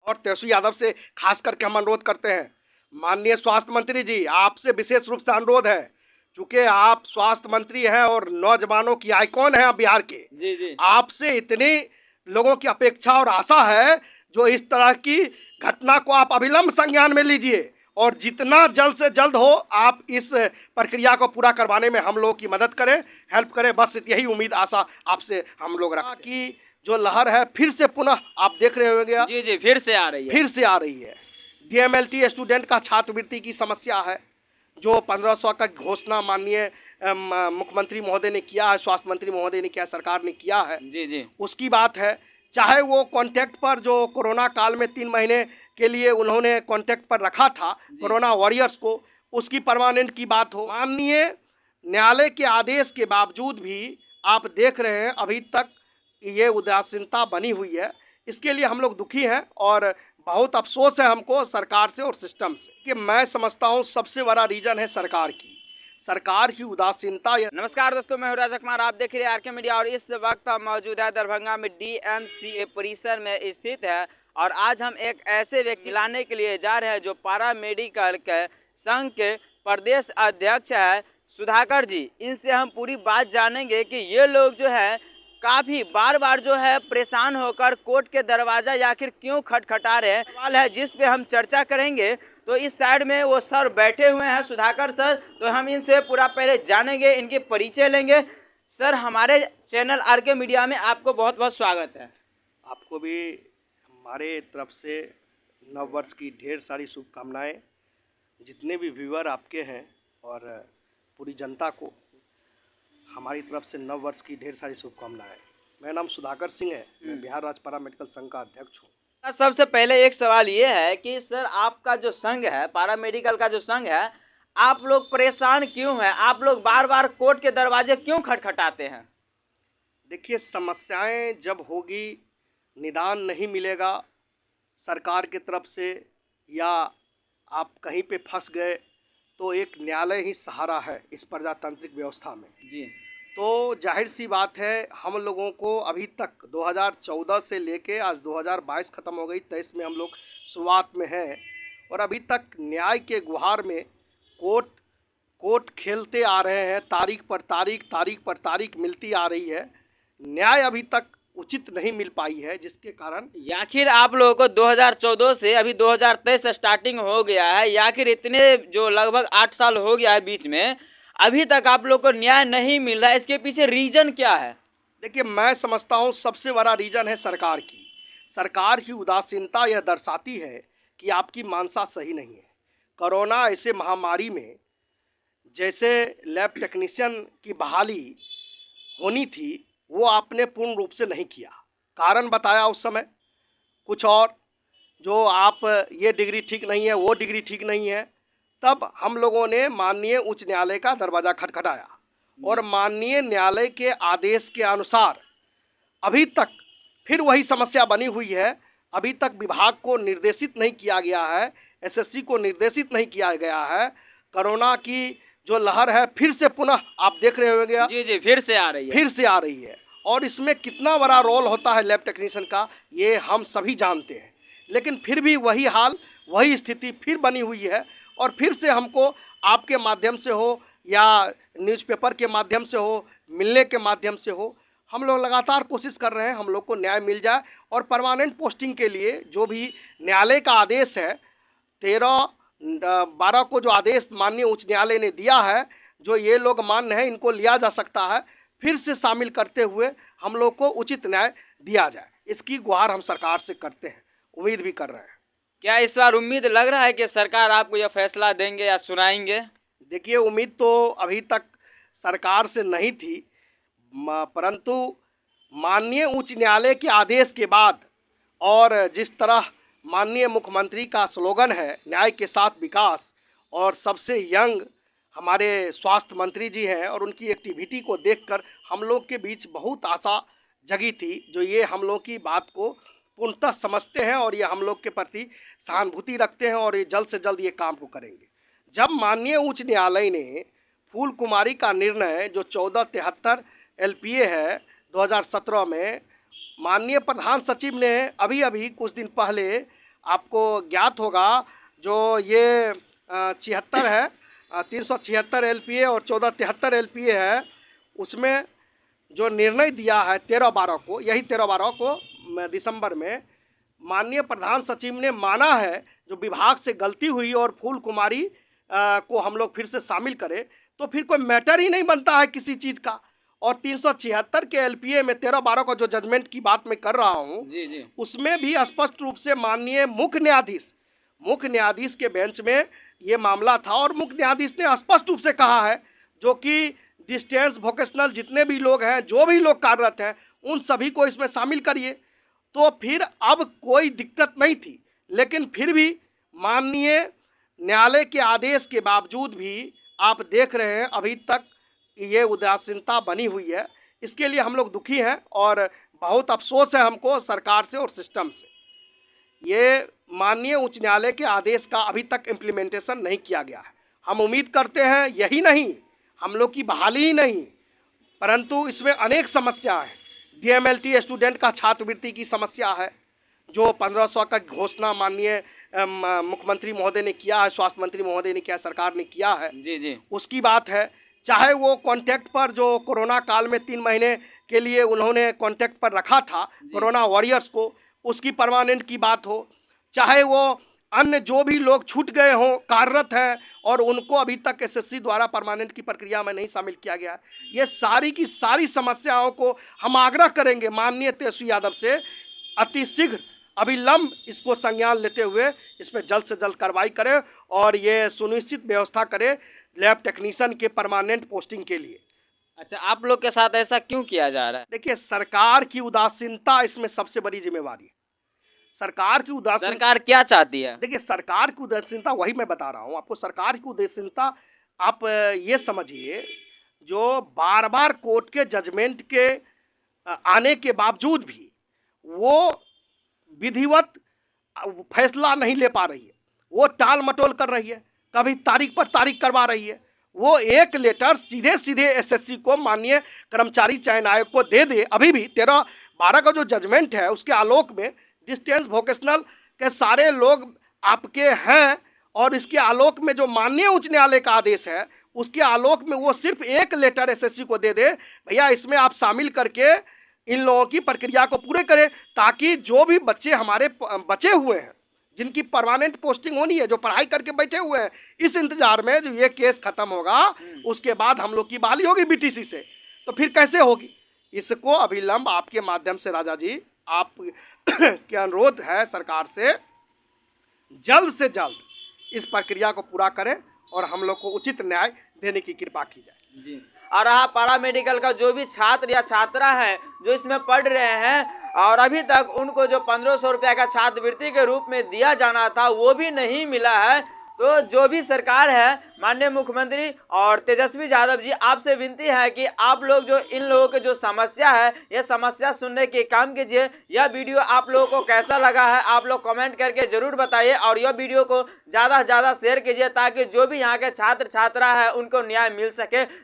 और तेजस्वी यादव से खास करके हम अनुरोध करते हैं, माननीय स्वास्थ्य मंत्री जी, आपसे विशेष रूप से अनुरोध है, चूंकि आप स्वास्थ्य मंत्री हैं और नौजवानों की आइकॉन हैं बिहार के। जी। आपसे इतनी लोगों की अपेक्षा और आशा है, जो इस तरह की घटना को आप अविलंब संज्ञान में लीजिए और जितना जल्द से जल्द हो आप इस प्रक्रिया को पूरा करवाने में हम लोगों की मदद करें, हेल्प करें। बस यही उम्मीद आशा आपसे हम लोग रखते हैं कि जो लहर है फिर से पुनः आप देख रहे होंगे, जी फिर से आ रही है। डीएमएलटी स्टूडेंट का छात्रवृत्ति की समस्या है, जो 1500 का घोषणा माननीय मुख्यमंत्री महोदय ने किया है, स्वास्थ्य मंत्री महोदय ने किया, सरकार ने किया है। जी उसकी बात है, चाहे वो कॉन्टैक्ट पर जो कोरोना काल में 3 महीने के लिए उन्होंने कॉन्टैक्ट पर रखा था कोरोना वॉरियर्स को, उसकी परमानेंट की बात हो। माननीय न्यायालय के आदेश के बावजूद भी आप देख रहे हैं अभी तक ये उदासीनता बनी हुई है। इसके लिए हम लोग दुखी हैं और बहुत अफसोस है हमको सरकार से और सिस्टम से, कि मैं समझता हूँ सबसे बड़ा रीजन है सरकार की उदासीनता। नमस्कार दोस्तों, मैं हूं राजा कुमार, आप देख रहे हैं आरके मीडिया और इस वक्त हम मौजूद है दरभंगा में डीएमसीए परिसर में स्थित है। और आज हम एक ऐसे व्यक्ति लाने के लिए जा रहे हैं जो पारा मेडिकल के संघ के प्रदेश अध्यक्ष है सुधाकर जी। इनसे हम पूरी बात जानेंगे कि ये लोग जो है काफ़ी बार जो है परेशान होकर कोर्ट के दरवाज़ा आखिर क्यों खटखटा रहे हैं, सवाल है जिस पे हम चर्चा करेंगे। तो इस साइड में वो सर बैठे हुए हैं, सुधाकर सर, तो हम इनसे पूरा पहले जानेंगे, इनके परिचय लेंगे। सर, हमारे चैनल आरके मीडिया में आपको बहुत बहुत स्वागत है। आपको भी हमारे तरफ से नव वर्ष की ढेर सारी शुभकामनाएं। जितने भी व्यूअर आपके हैं और पूरी जनता को हमारी तरफ से नव वर्ष की ढेर सारी शुभकामनाएं। मेरा नाम सुधाकर सिंह है, मैं बिहार राज्य पारा मेडिकल संघ का अध्यक्ष हूँ। सबसे पहले एक सवाल ये है कि सर, आपका जो संघ है, पारा मेडिकल का जो संघ है, आप लोग परेशान क्यों हैं? आप लोग बार कोर्ट के दरवाजे क्यों खटखटाते हैं? देखिए, समस्याएं जब होगी, निदान नहीं मिलेगा सरकार की तरफ से, या आप कहीं पे फंस गए, तो एक न्यायालय ही सहारा है इस प्रजातांत्रिक व्यवस्था में। जी। तो जाहिर सी बात है, हम लोगों को अभी तक 2014 से लेके आज 2022 ख़त्म हो गई, 23 में हम लोग शुरुआत में हैं, और अभी तक न्याय के गुहार में कोर्ट खेलते आ रहे हैं। तारीख पर तारीख मिलती आ रही है, न्याय अभी तक उचित नहीं मिल पाई है, जिसके कारण आखिर आप लोगों को 2014 से अभी 2023 स्टार्टिंग हो गया है, आखिर इतने जो लगभग 8 साल हो गया है बीच में, अभी तक आप लोग को न्याय नहीं मिल रहा है। इसके पीछे रीजन क्या है? देखिए, मैं समझता हूँ सबसे बड़ा रीजन है सरकार की उदासीनता। यह दर्शाती है कि आपकी मानसा सही नहीं है। कोरोना ऐसे महामारी में जैसे लैब टेक्नीशियन की बहाली होनी थी, वो आपने पूर्ण रूप से नहीं किया। कारण बताया उस समय कुछ और, जो आप ये डिग्री ठीक नहीं है, वो डिग्री ठीक नहीं है। तब हम लोगों ने माननीय उच्च न्यायालय का दरवाज़ा खटखटाया और माननीय न्यायालय के आदेश के अनुसार अभी तक फिर वही समस्या बनी हुई है। अभी तक विभाग को निर्देशित नहीं किया गया है, एसएससी को निर्देशित नहीं किया गया है। कोरोना की जो लहर है फिर से पुनः आप देख रहे होंगे, जी फिर से आ रही है। और इसमें कितना बड़ा रोल होता है लैब टेक्नीशियन का, ये हम सभी जानते हैं। लेकिन फिर भी वही हाल, वही स्थिति फिर बनी हुई है, और फिर से हमको आपके माध्यम से हो या न्यूज़पेपर के माध्यम से हो, मिलने के माध्यम से हो, हम लोग लगातार कोशिश कर रहे हैं हम लोग को न्याय मिल जाए। और परमानेंट पोस्टिंग के लिए जो भी न्यायालय का आदेश है, 13/12 को जो आदेश माननीय उच्च न्यायालय ने दिया है, जो ये लोग मान्य है, इनको लिया जा सकता है, फिर से शामिल करते हुए हम लोग को उचित न्याय दिया जाए। इसकी गुहार हम सरकार से करते हैं, उम्मीद भी कर रहे हैं। क्या इस बार उम्मीद लग रहा है कि सरकार आपको यह फैसला देंगे या सुनाएंगे? देखिए, उम्मीद तो अभी तक सरकार से नहीं थी, परंतु माननीय उच्च न्यायालय के आदेश के बाद और जिस तरह माननीय मुख्यमंत्री का स्लोगन है न्याय के साथ विकास, और सबसे यंग हमारे स्वास्थ्य मंत्री जी हैं, और उनकी एक्टिविटी को देखकर हम लोग के बीच बहुत आशा जगी थी, जो ये हम लोग की बात को पूर्णतः समझते हैं और ये हम लोग के प्रति सहानुभूति रखते हैं, और ये जल्द से जल्द ये काम को करेंगे। जब माननीय उच्च न्यायालय ने फूल कुमारी का निर्णय जो 1473 LPA है 2017 में, माननीय प्रधान सचिव ने अभी कुछ दिन पहले आपको ज्ञात होगा जो ये 76 है, 376 LPA और 1473 LPA है, उसमें जो निर्णय दिया है 13/12 को, यही 13/12 को दिसंबर में माननीय प्रधान सचिव ने माना है जो विभाग से गलती हुई और फूल कुमारी को हम लोग फिर से शामिल करें, तो फिर कोई मैटर ही नहीं बनता है किसी चीज़ का। और 376 के LPA में 13/12 का जो जजमेंट की बात मैं कर रहा हूँ, जी जी, उसमें भी स्पष्ट रूप से माननीय मुख्य न्यायाधीश के बेंच में ये मामला था और मुख्य न्यायाधीश ने स्पष्ट रूप से कहा है जो कि डिस्टेंस वोकेशनल जितने भी लोग हैं, जो भी लोग कार्यरत हैं, उन सभी को इसमें शामिल करिए। तो फिर अब कोई दिक्कत नहीं थी, लेकिन फिर भी माननीय न्यायालय के आदेश के बावजूद भी आप देख रहे हैं अभी तक ये उदासीनता बनी हुई है। इसके लिए हम लोग दुखी हैं और बहुत अफसोस है हमको सरकार से और सिस्टम से। ये माननीय उच्च न्यायालय के आदेश का अभी तक इम्प्लीमेंटेशन नहीं किया गया है। हम उम्मीद करते हैं यही नहीं, हम लोग की बहाली ही नहीं, परंतु इसमें अनेक समस्या है। DMLT स्टूडेंट का छात्रवृत्ति की समस्या है, जो 1500 का घोषणा माननीय मुख्यमंत्री महोदय ने किया है, स्वास्थ्य मंत्री महोदय ने किया, सरकार ने किया है, जी जी, उसकी बात है। चाहे वो कॉन्टैक्ट पर जो कोरोना काल में 3 महीने के लिए उन्होंने कॉन्टैक्ट पर रखा था कोरोना वॉरियर्स को, उसकी परमानेंट की बात हो, चाहे वो अन्य जो भी लोग छूट गए हों, कार्यरत हैं और उनको अभी तक SSC द्वारा परमानेंट की प्रक्रिया में नहीं शामिल किया गया है, ये सारी की सारी समस्याओं को हम आग्रह करेंगे माननीय तेजस्वी यादव से अतिशीघ्र अविलंब इसको संज्ञान लेते हुए इस पर जल्द से जल्द कार्रवाई करें और ये सुनिश्चित व्यवस्था करें लैब टेक्नीशियन के परमानेंट पोस्टिंग के लिए। अच्छा, आप लोग के साथ ऐसा क्यों किया जा रहा है? देखिए, सरकार की उदासीनता इसमें सबसे बड़ी जिम्मेवारी है। सरकार की उदासीनता, सरकार क्या चाहती है? देखिए सरकार की उदासीनता वही मैं बता रहा हूँ आपको। सरकार की उदासीनता आप ये समझिए, जो बार बार कोर्ट के जजमेंट के आने के बावजूद भी वो विधिवत फैसला नहीं ले पा रही है, वो टाल मटोल कर रही है, कभी तारीख पर तारीख करवा रही है। वो एक लेटर सीधे सीधे SSC को माननीय कर्मचारी चयन आयोग को दे दे। अभी भी 13/12 का जो जजमेंट है उसके आलोक में डिस्टेंस वोकेशनल के सारे लोग आपके हैं और इसके आलोक में जो माननीय उच्च न्यायालय का आदेश है उसके आलोक में वो सिर्फ एक लेटर SSC को दे दे, भैया इसमें आप शामिल करके इन लोगों की प्रक्रिया को पूरे करें, ताकि जो भी बच्चे हमारे बचे हुए हैं जिनकी परमानेंट पोस्टिंग होनी है, जो पढ़ाई करके बैठे हुए हैं, इस इंतजार में जो ये केस खत्म होगा उसके बाद हम लोग की बहाली होगी BTC से, तो फिर कैसे होगी? इसको अविलंब आपके माध्यम से राजा जी आप के अनुरोध है सरकार से जल्द इस प्रक्रिया को पूरा करें और हम लोग को उचित न्याय देने की कृपा की जाए जी। और रहा पैरा मेडिकल का जो भी छात्र या छात्रा है जो इसमें पढ़ रहे हैं और अभी तक उनको जो 1500 रुपया का छात्रवृत्ति के रूप में दिया जाना था वो भी नहीं मिला है, तो जो भी सरकार है, माननीय मुख्यमंत्री और तेजस्वी यादव जी, आपसे विनती है कि आप लोग जो इन लोगों की जो समस्या है ये समस्या सुनने के काम कीजिए। यह वीडियो आप लोगों को कैसा लगा है आप लोग कमेंट करके जरूर बताइए और यह वीडियो को ज़्यादा से ज़्यादा शेयर कीजिए ताकि जो भी यहाँ के छात्र छात्रा है उनको न्याय मिल सके।